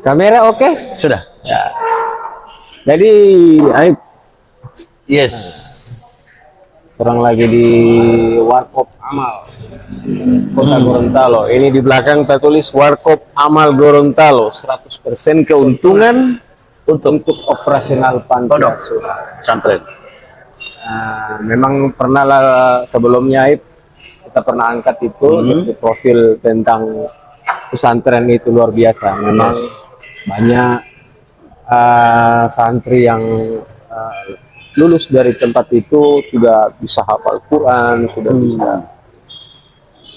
Kamera oke? Sudah. Ya. Jadi, ayo Yes. kurang lagi di Warkop Amal Kota Gorontalo. Ini di belakang tertulis Warkop Amal Gorontalo, 100% keuntungan untuk operasional panti Pondok asuhan. pesantren. Memang pernah lah sebelumnya kita pernah angkat itu di profil tentang pesantren itu luar biasa. Memang banyak santri yang lulus dari tempat itu sudah bisa hafal Quran, sudah bisa.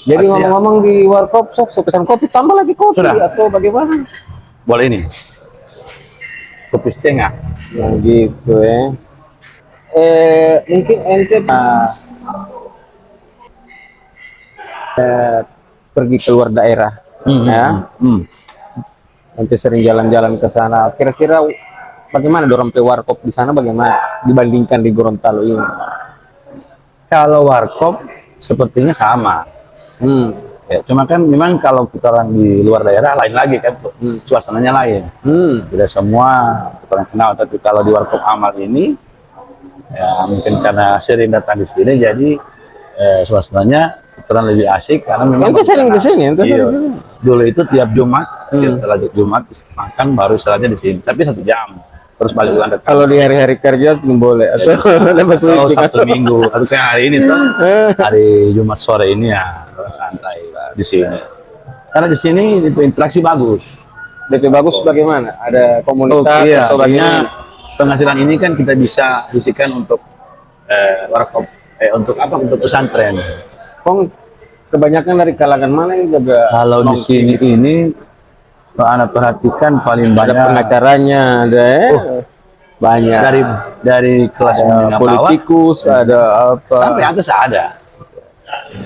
Jadi ngomong-ngomong di Warkop, sok pesan kopi, tambah lagi kopi Sudah. atau bagaimana? Boleh ini. Kopi setengah. Yang gitu ya. Mungkin ente pergi keluar daerah, ya. Nanti sering jalan-jalan ke sana. Kira-kira bagaimana dorong ke Warkop di sana? Bagaimana dibandingkan di Gorontalo ini? Kalau Warkop sepertinya sama. Ya, cuma kan memang kalau kita orang di luar daerah lain lagi kan, suasananya lain. Tidak semua orang kenal, tapi kalau di Warkop Amal ini, ya mungkin karena sering datang di sini, jadi suasananya kita lebih asik karena memang. Ente sering ke sini, Iya. Dulu itu tiap Jumat, setelah Jumat makan baru istilahnya di sini, tapi 1 jam. Terus balik ulang dekat. Kalau di hari-hari kerja belum boleh atau Kalau Sabtu Minggu atau kayak hari ini tuh hari Jumat sore ini ya santai lah di sini. Karena di sini itu interaksi bagus. DP bagus bagaimana? Ada komunitas Iya, atau bagaimana? penghasilan ini kan kita bisa sisihkan untuk Warkop, untuk apa? Untuk pesantren. Kong kebanyakan dari kalangan mana yang juga? Kalau di sini ini kalau Anda perhatikan paling Ada banyak pengacaranya, ada banyak dari kelas menengah bawah politikus, ada apa? sampai atas ada.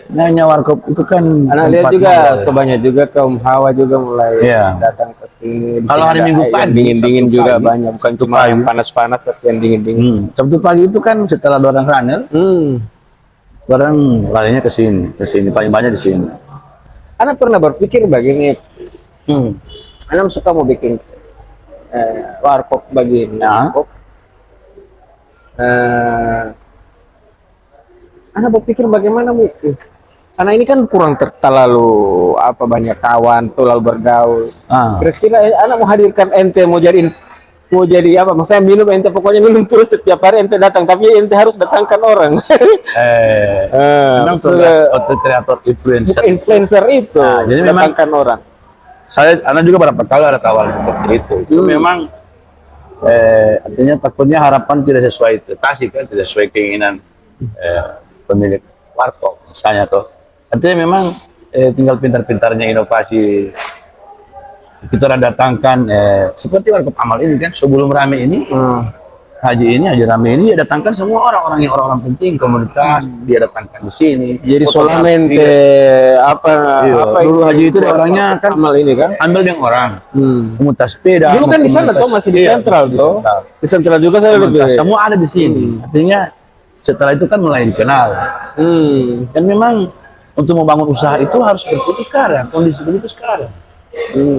Nanya Warkop itu kan Anak lihat tempat juga ngobrol. sebanyak juga kaum hawa juga mulai Iya. datang ke sini. Di Kalau sini hari ada Minggu yang pagi, dingin-dingin Sabtu juga pagi, banyak, bukan cuma pagi. yang panas-panas tapi yang dingin-dingin. Sabtu pagi itu kan setelah orang runner, orang larinya ke sini paling banyak di sini. Anak pernah berpikir begini, anak suka mau bikin warkop begini. Ya. Anak berpikir bagaimana bu? Karena ini kan kurang terlalu apa banyak kawan, terlalu bergaul. Kira-kira anak mau hadirkan ente mau jadi apa? Maksudnya minum ente pokoknya minum terus setiap hari ente datang, tapi ente harus datangkan orang. Memang tugas kreator influencer. Influencer itu, Nah, jadi memang datangkan orang. Anak juga berapa kali ada tawaran seperti itu. Itu memang artinya takutnya harapan tidak sesuai ekspektasi kan, tidak sesuai keinginan pemilik Warkop misalnya tuh. Artinya memang tinggal pintar-pintarnya inovasi. Kita datangkan seperti Warkop Amal ini kan sebelum rame ini, Haji Rame ini dia datangkan semua orang-orang penting komunitas, dia datangkan di sini. Jadi solamente apa dulu Haji itu orangnya kan Amal ini kan ambil yang orang, komunitas sepeda. dulu kan di sana tuh masih di sentral tuh. Di sentral juga saya lebih. Semua ada di sini. Artinya setelah itu kan mulai dikenal. Dan memang untuk membangun usaha itu harus seperti itu sekarang, kondisi begitu sekarang.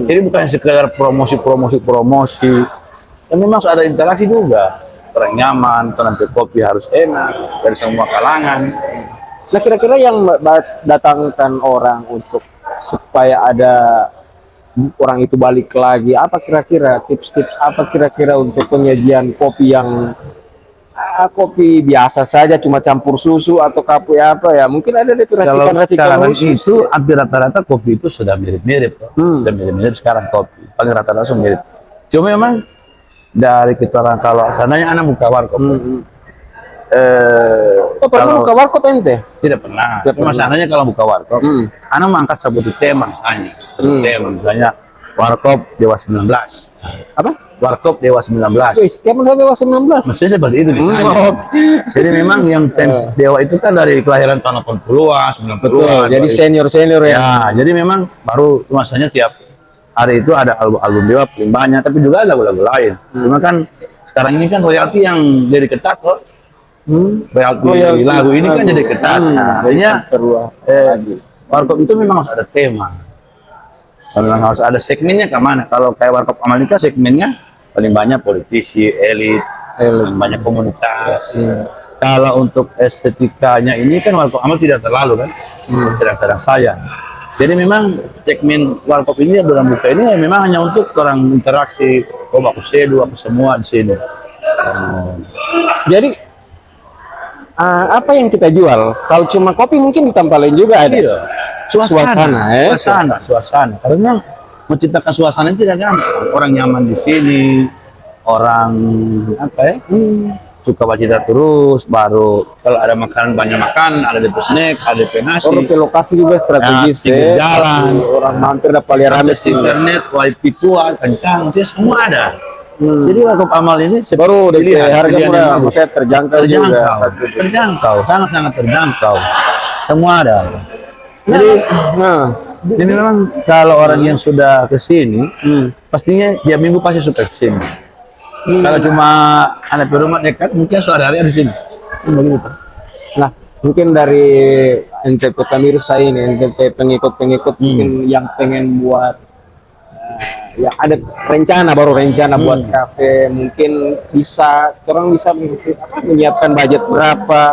Jadi bukan sekedar promosi. Dan memang harus ada interaksi juga. Orang nyaman, nanti kopi harus enak dari semua kalangan. Nah kira-kira yang datangkan orang untuk supaya ada orang itu balik lagi, apa kira-kira tips-tips apa kira-kira untuk penyajian kopi yang kopi biasa saja cuma campur susu atau kopi apa ya, mungkin ada racikan-racikan khusus. Itu hampir rata-rata kopi itu sudah mirip-mirip. Sudah mirip-mirip sekarang kopi, paling rata-rata mirip. Cuma memang dari kita orang kalau sananya anak buka warkop. Pernah buka warkop ente? Tidak pernah. Cuma sananya kalau buka warkop, anak mengangkat satu tema misalnya. Tema misalnya Warkop Dewa 19. Apa? Warkop Dewa 19. Wih, tiap Dewa 19. Maksudnya seperti itu misalnya. Jadi memang yang fans Dewa itu kan dari kelahiran tahun 80-an, 90-an. Jadi senior-senior ya. Ya, jadi memang baru masanya tiap hari itu ada album Dewa paling banyak, tapi juga ada lagu-lagu lain. Cuma kan sekarang ini kan royalti yang jadi ketat kok. Royalti lagu ini kan jadi ketat. Nah, artinya Warkop itu memang harus ada tema. Memang harus ada segmennya ke mana. Kalau kayak Warkop Amal ini kan segmennya paling banyak politisi, elit, banyak komunitas. Kalau untuk estetikanya ini kan Warkop Amal tidak terlalu kan, sedang-sedang saya. Jadi memang segmen Warkop ini dalam buka ini ya memang hanya untuk orang interaksi, oh aku sedu, aku semua di sini. Jadi apa yang kita jual? Kalau cuma kopi mungkin ditampalin juga ada. Iya. Suasana. Karena memang menciptakan suasana itu tidak gampang. Orang nyaman di sini, orang apa ya? Suka baca terus, baru kalau ada makanan banyak makan, ada DP snack, ada DP nasi. Orang ke lokasi juga strategis ya, jalan, orang mampir dapat lihat akses internet, wifi kuat, kencang, semua ada. Jadi Warkop Amal ini baru pilihan, harga pilihan murah, yang bagus. terjangkau, sangat terjangkau, semua ada. Jadi, ini memang kalau orang yang sudah ke sini, pastinya tiap minggu pasti suka ke sini. Kalau cuma anak rumah dekat, mungkin sehari-hari di sini. Begitu. Nah, mungkin dari NTP pemirsa ini, NTP pengikut-pengikut mungkin yang pengen buat ya ada rencana buat kafe, mungkin orang bisa menyiapkan budget berapa.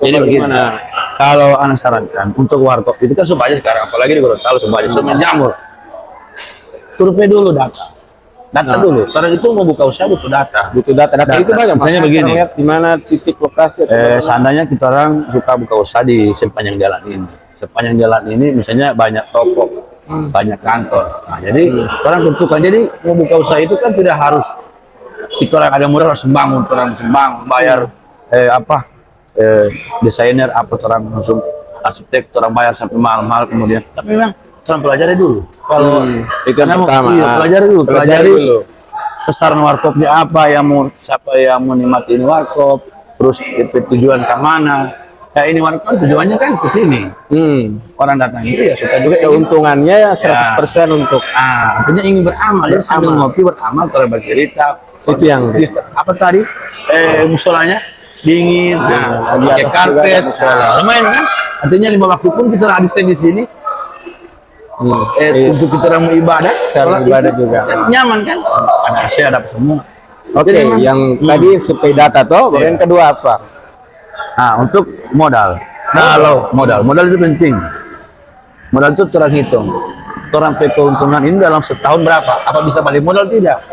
Jadi bagaimana? Kalau anak sarankan untuk warkop itu kan supaya sekarang, apalagi di Gorontalo supaya menjamur. Survei dulu data dulu. Karena itu mau buka usaha butuh data. Itu banyak. Misalnya begini, lihat di mana titik lokasi. Seandainya kita orang suka buka usaha di sepanjang jalan ini. Sepanjang jalan ini misalnya banyak toko, banyak kantor. Nah, jadi orang tentukan. Jadi mau buka usaha itu kan tidak harus kita orang ada modal langsung bangun, bayar desainer orang langsung arsitek, orang bayar sampai mahal-mahal kemudian. Tapi memang orang pelajari dulu. Kalau itu yang pertama, pelajari dulu kesaran warkopnya apa, siapa yang mau nikmatin warkop, terus tujuan ke mana. Kayak ini warkop tujuannya kan ke sini. Orang datang itu ya suka juga keuntungannya 100% untuk artinya ingin beramal, ya sambil ngopi beramal, kalau bercerita. Itu yang apa tadi? Musolanya dingin, pakai karpet, lumayan kan? Artinya 5 waktu pun kita habiskan di sini. Untuk kita orang ibadah, ibadah juga nyaman kan? Ada AC, ada semua. Oke, yang tadi survei data toh, yang kedua apa? Nah, untuk modal. Kalau modal itu penting. Modal itu terhitung. Orang keuntungan ini dalam setahun berapa? Apa bisa balik modal tidak?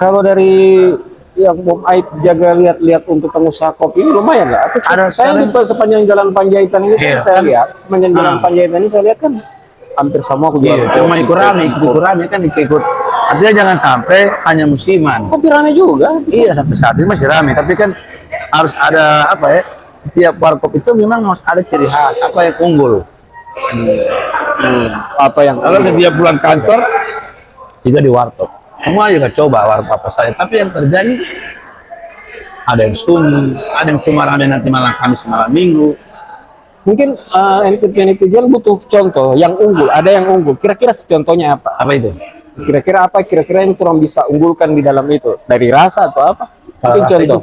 Kalau dari yang Bom Aib jaga lihat untuk pengusaha kopi ini lumayan lah. Ada saya di sepanjang Jalan Panjaitan ini saya lihat, sepanjang Jalan Panjaitan ini saya lihat kan hampir semua aku jual. Cuma ikut rame kan ikut. Artinya jangan sampai hanya musiman. Kopi rame juga. Iya, sampai saat ini masih rame. Tapi kan harus ada apa ya? Tiap warkop itu memang harus ada ciri khas. Apa yang unggul? Apa yang? Kalau setiap pulang kantor, juga di warkop. Semua juga coba warkop apa saja. Tapi yang terjadi ada yang sunyi, ada yang cuma rame nanti malam Kamis malam Minggu. Mungkin netizen butuh contoh yang unggul. Ada yang unggul. Kira-kira contohnya apa? Apa itu? Kira-kira yang kurang bisa unggulkan di dalam itu? Dari rasa atau apa? Mungkin rasa contoh. Itu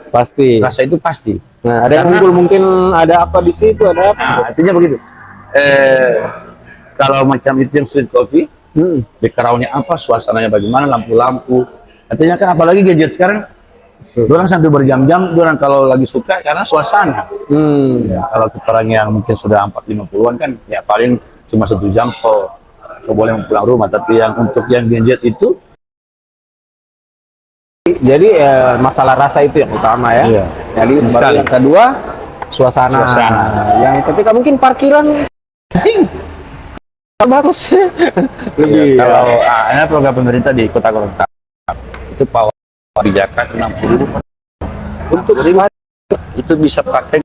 pasti. Rasa itu pasti. Nah, ada yang unggul mungkin ada apa di situ? Ada apa? Nah, artinya begitu. Kalau macam itu yang street coffee, backgroundnya apa, suasananya bagaimana, lampu-lampu. Artinya kan apalagi gadget sekarang. Orang sampai berjam-jam, orang kalau lagi suka karena suasana. Ya, kalau orang yang mungkin sudah 40-50-an kan, ya paling cuma 1 jam so boleh pulang rumah. Tapi yang untuk yang gadget itu, jadi masalah rasa itu yang utama ya. Iya. Jadi yang kedua suasana. Yang ketiga mungkin parkiran penting. Bagus. Lebih. Kalau ada program pemerintah di Kota Gorontalo itu kebijakan 60.000 untuk itu bisa pakai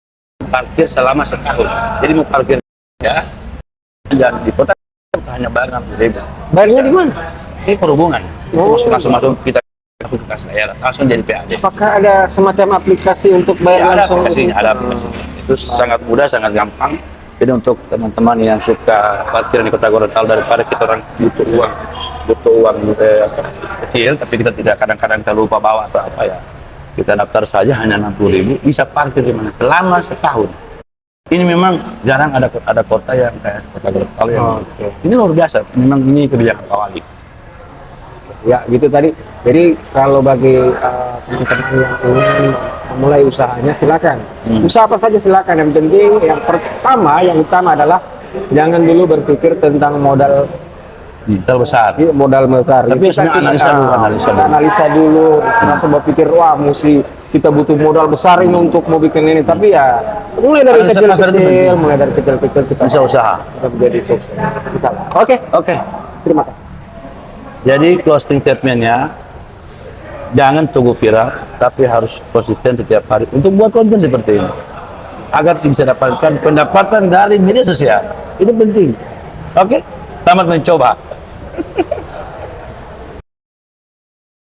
parkir selama setahun. Jadi mau parkir ya, dan di kota hanya bayar 60.000. Bayarnya di mana? Ini perhubungan. Langsung kita ke kas daerah, langsung jadi PAD. Apakah ada semacam aplikasi untuk bayar langsung? Ada aplikasi. Itu sangat mudah, sangat gampang. Jadi untuk teman-teman yang suka parkir di Kota Gorontalo, daripada kita orang butuh uang kecil, tapi kita tidak kadang-kadang terlupa bawa atau apa ya, kita daftar saja hanya 60.000, bisa parkir di mana selama setahun. ini memang jarang ada kota yang kayak kota Gorontalo yang Oke. ini luar biasa. Memang ini kebijakan Pak Wali. Ya gitu tadi. Jadi kalau bagi teman-teman yang ingin memulai usahanya silakan. Usaha apa saja silakan. Yang penting yang utama adalah jangan dulu berpikir tentang modal Besar. modal besar. Tapi Itu kan sebenarnya kita analisa dulu. Langsung berpikir wah mesti kita butuh modal besar ini untuk mau bikin ini. Tapi ya mulai dari Analisa pasar itu kecil-kecil, penting. mulai dari kecil-kecil kita Bisa usaha. kita menjadi sukses. Bisa. Oke, Oke. terima kasih. Jadi closing statementnya, jangan tunggu viral, tapi harus konsisten setiap hari untuk buat konten seperti ini, agar bisa dapatkan pendapatan dari media sosial. Itu penting. Oke, selamat mencoba.